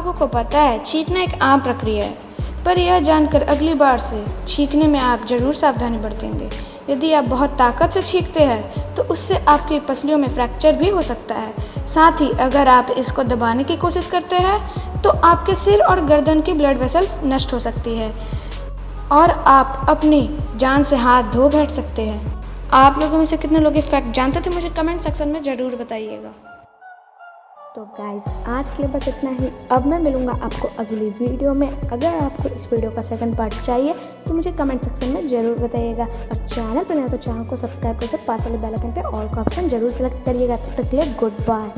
लोगों को पता है छींकना एक आम प्रक्रिया है, पर यह जानकर अगली बार से छींकने में आप ज़रूर सावधानी बरतेंगे। यदि आप बहुत ताकत से छींकते हैं तो उससे आपकी पसलियों में फ्रैक्चर भी हो सकता है। साथ ही अगर आप इसको दबाने की कोशिश करते हैं तो आपके सिर और गर्दन की ब्लड वेसल नष्ट हो सकती है और आप अपनी जान से हाथ धो बैठ सकते हैं। आप लोगों में से कितने लोग ये फैक्ट जानते थे, मुझे कमेंट सेक्शन में ज़रूर बताइएगा। तो गाइस आज के लिए बस इतना ही। अब मैं मिलूँगा आपको अगली वीडियो में। अगर आपको इस वीडियो का सेकंड पार्ट चाहिए तो मुझे कमेंट सेक्शन में ज़रूर बताइएगा, और चैनल पर नया तो चैनल को सब्सक्राइब करके पास वाले बेल आइकन पे ऑल का ऑप्शन जरूर सेलेक्ट करिएगा। तब तक के लिए गुड बाय।